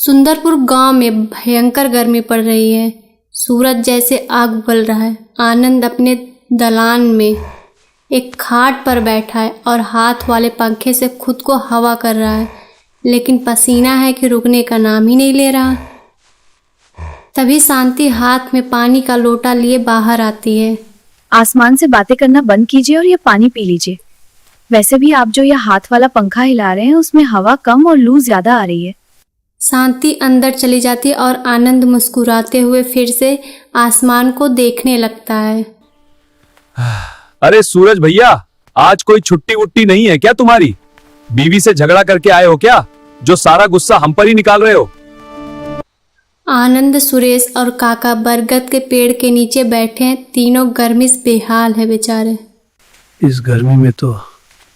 सुंदरपुर गांव में भयंकर गर्मी पड़ रही है। सूरज जैसे आग उगल रहा है। आनंद अपने दलान में एक खाट पर बैठा है और हाथ वाले पंखे से खुद को हवा कर रहा है, लेकिन पसीना है कि रुकने का नाम ही नहीं ले रहा। तभी शांति हाथ में पानी का लोटा लिए बाहर आती है। आसमान से बातें करना बंद कीजिए और ये पानी पी लीजिए। वैसे भी आप जो यह हाथ वाला पंखा हिला रहे हैं उसमें हवा कम और लू ज्यादा आ रही है। शांति अंदर चली जाती है और आनंद मुस्कुराते हुए फिर से आसमान को देखने लगता है। अरे सूरज भैया, आज कोई छुट्टी वुट्टी नहीं है क्या तुम्हारी? बीवी से झगड़ा करके आए हो क्या, जो सारा गुस्सा हम पर ही निकाल रहे हो? आनंद, सुरेश और काका बरगद के पेड़ के नीचे बैठे हैं। तीनों गर्मी से बेहाल है बेचारे। इस गर्मी में तो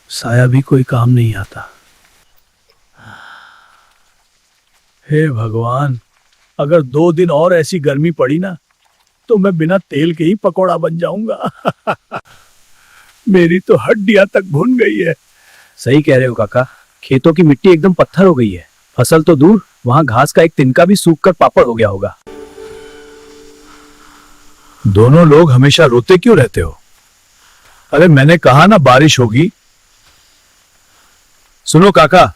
साया भी कोई काम नहीं आता। हे भगवान, अगर 2 दिन और ऐसी गर्मी पड़ी ना तो मैं बिना तेल के ही पकोड़ा बन जाऊंगा। मेरी तो हड्डियां तक भुन गई है। सही कह रहे हो काका, खेतों की मिट्टी एकदम पत्थर हो गई है। फसल तो दूर, वहां घास का एक तिनका भी सूख कर पापड़ हो गया होगा। दोनों लोग हमेशा रोते क्यों रहते हो? अरे मैंने कहा ना बारिश होगी। सुनो काका,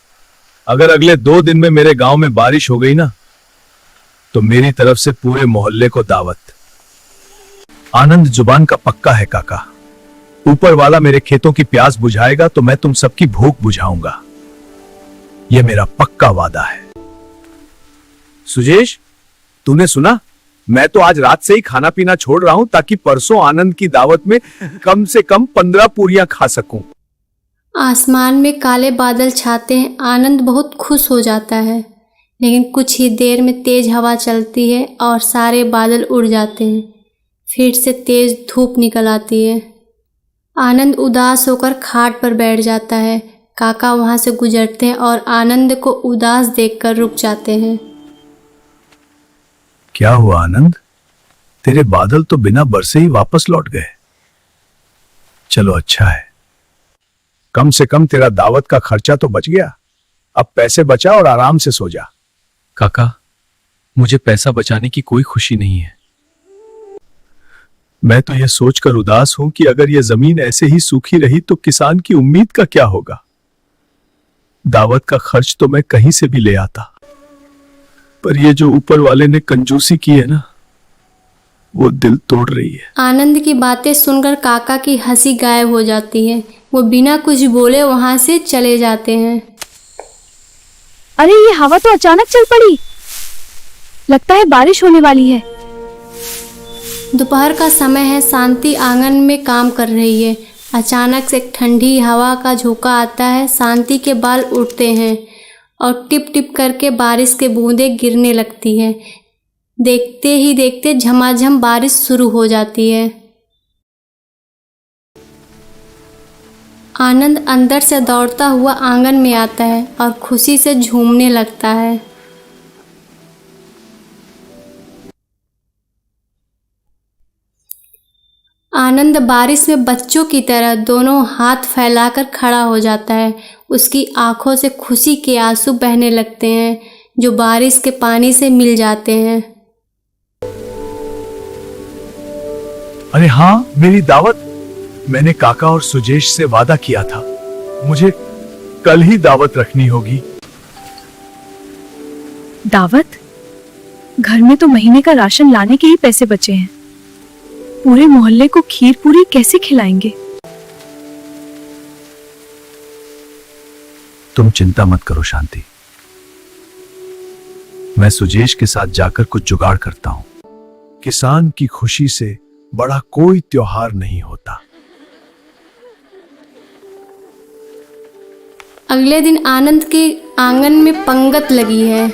अगर अगले 2 दिन में मेरे गांव में बारिश हो गई ना तो मेरी तरफ से पूरे मोहल्ले को दावत। आनंद जुबान का पक्का है काका। ऊपर वाला मेरे खेतों की प्यास बुझाएगा तो मैं तुम सबकी भूख बुझाऊंगा। यह मेरा पक्का वादा है। सुजेश, तूने सुना? मैं तो आज रात से ही खाना पीना छोड़ रहा हूं ताकि परसों आनंद की दावत में कम से कम 15 पूरियां खा सकूं। आसमान में काले बादल छाते हैं। आनंद बहुत खुश हो जाता है, लेकिन कुछ ही देर में तेज हवा चलती है और सारे बादल उड़ जाते हैं। फिर से तेज धूप निकल आती है। आनंद उदास होकर खाट पर बैठ जाता है। काका वहां से गुजरते हैं और आनंद को उदास देखकर रुक जाते हैं। क्या हुआ आनंद? तेरे बादल तो बिना बरसे ही वापस लौट गए। चलो अच्छा है, कम से कम तेरा दावत का खर्चा तो बच गया। अब पैसे बचा और आराम से सो जा। काका, मुझे पैसा बचाने की कोई खुशी नहीं है। मैं तो यह सोचकर उदास हूं कि अगर यह जमीन ऐसे ही सूखी रही तो किसान की उम्मीद का क्या होगा। दावत का खर्च तो मैं कहीं से भी ले आता, पर यह जो ऊपर वाले ने कंजूसी की है ना, वो दिल तोड़ रही है। आनंद की बातें सुनकर काका की हंसी गायब हो जाती है। वो बिना कुछ बोले वहां से चले जाते हैं। अरे ये हवा तो अचानक चल पड़ी। लगता है बारिश होने वाली है। दोपहर का समय है। शांति आंगन में काम कर रही है। अचानक से एक ठंडी हवा का झोंका आता है। शांति के बाल उड़ते हैं और टिप टिप करके बारिश के बूंदें गिरने लगती है। देखते ही देखते झमाझम बारिश शुरू हो जाती है। आनंद अंदर से दौड़ता हुआ आंगन में आता है और खुशी से झूमने लगता है। आनंद बारिश में बच्चों की तरह दोनों हाथ फैलाकर खड़ा हो जाता है। उसकी आंखों से खुशी के आंसू बहने लगते हैं, जो बारिश के पानी से मिल जाते हैं। अरे हाँ, मेरी दावत। मैंने काका और सुजेश से वादा किया था, मुझे कल ही दावत रखनी होगी। दावत? घर में तो महीने का राशन लाने के ही पैसे बचे हैं। पूरे मोहल्ले को खीर पूरी कैसे खिलाएंगे? तुम चिंता मत करो शांति, मैं सुजेश के साथ जाकर कुछ जुगाड़ करता हूं। किसान की खुशी से बड़ा कोई त्योहार नहीं होता। अगले दिन आनंद के आंगन में पंगत लगी है।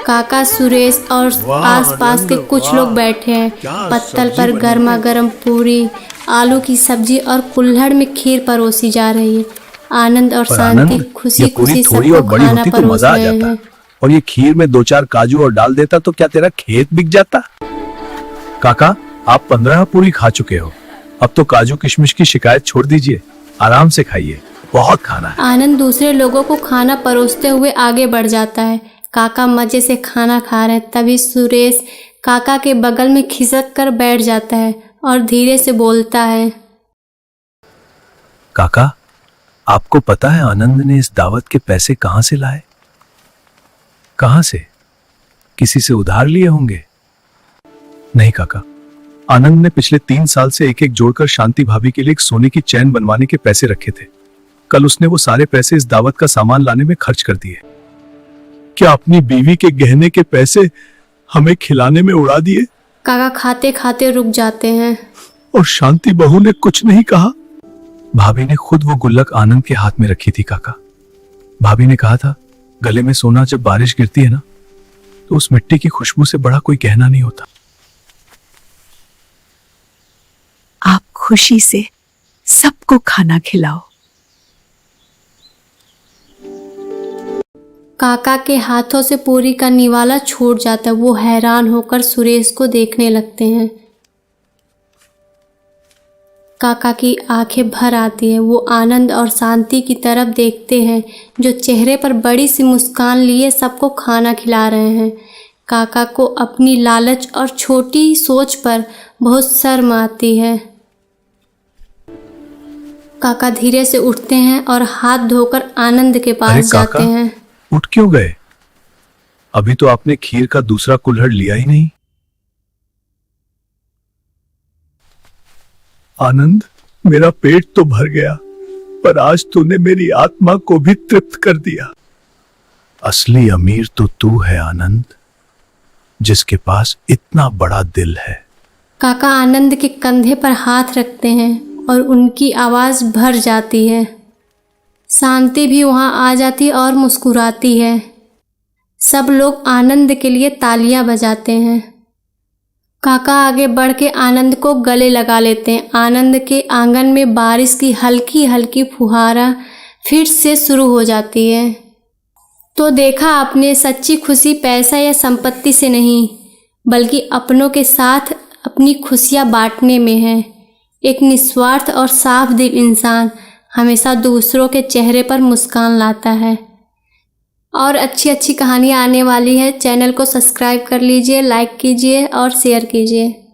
काका, सुरेश और आसपास के कुछ लोग बैठे हैं। पत्तल पर गर्मा गर्म पूरी, आलू की सब्जी और कुल्हड़ में खीर परोसी जा रही है। आनंद और शांति खुशी खुशी सबको खाना परोस रहे हैं। और ये खीर में 2-4 काजू और डाल देता तो क्या तेरा खेत बिक जाता? काका, आप 15 पूरी खा चुके हो। अब तो काजू किशमिश की शिकायत छोड़ दीजिए, आराम से खाइए, बहुत खाना है। आनंद दूसरे लोगों को खाना परोसते हुए आगे बढ़ जाता है। काका मज़े से खाना खा रहे हैं। तभी सुरेश काका के बगल में खिसक कर बैठ जाता है और धीरे से बोलता है, काका, आपको पता है आनंद ने इस दावत के पैसे कहां से लाए? कहां से? किसी से उधार लिए होंगे? नहीं काका, आनंद ने पिछले 3 साल से एक एक जोड़कर शांति भाभी के लिए एक सोने की चैन बनवाने के पैसे रखे थे। कल उसने वो सारे पैसे इस दावत का सामान लाने में खर्च कर दिए। क्या अपनी बीवी के गहने के पैसे हमें खिलाने में उड़ा दिए? काका खाते खाते रुक जाते हैं। और शांति बहू ने कुछ नहीं कहा? भाभी ने खुद वो गुल्लक आनंद के हाथ में रखी थी काका। भाभी ने कहा था, गले में सोना जब बारिश गिरती है ना, तो उस मिट्टी की खुशबू से बड़ा कोई गहना नहीं होता। आप खुशी से सबको खाना खिलाओ। काका के हाथों से पूरी का निवाला छूट जाता है। वो हैरान होकर सुरेश को देखने लगते हैं। काका की आंखें भर आती है। वो आनंद और शांति की तरफ देखते हैं, जो चेहरे पर बड़ी सी मुस्कान लिए सबको खाना खिला रहे हैं। काका को अपनी लालच और छोटी सोच पर बहुत शर्म आती है। काका धीरे से उठते हैं और हाथ धोकर आनंद के पास अरे जाते काका, हैं। उठ क्यों गए? अभी तो आपने खीर का दूसरा कुल्हड़ लिया ही नहीं। आनंद, मेरा पेट तो भर गया, पर आज तूने मेरी आत्मा को भी तृप्त कर दिया। असली अमीर तो तू है आनंद, जिसके पास इतना बड़ा दिल है। काका आनंद के कंधे पर हाथ रखते हैं और उनकी आवाज़ भर जाती है। शांति भी वहाँ आ जाती और मुस्कुराती है। सब लोग आनंद के लिए तालियां बजाते हैं। काका आगे बढ़ के आनंद को गले लगा लेते हैं। आनंद के आंगन में बारिश की हल्की हल्की फुहारा फिर से शुरू हो जाती है। तो देखा आपने, सच्ची खुशी पैसा या संपत्ति से नहीं, बल्कि अपनों के साथ अपनी खुशियाँ बांटने में है। एक निस्वार्थ और साफ दिल इंसान हमेशा दूसरों के चेहरे पर मुस्कान लाता है। और अच्छी अच्छी कहानियाँ आने वाली है। चैनल को सब्सक्राइब कर लीजिए, लाइक कीजिए और शेयर कीजिए।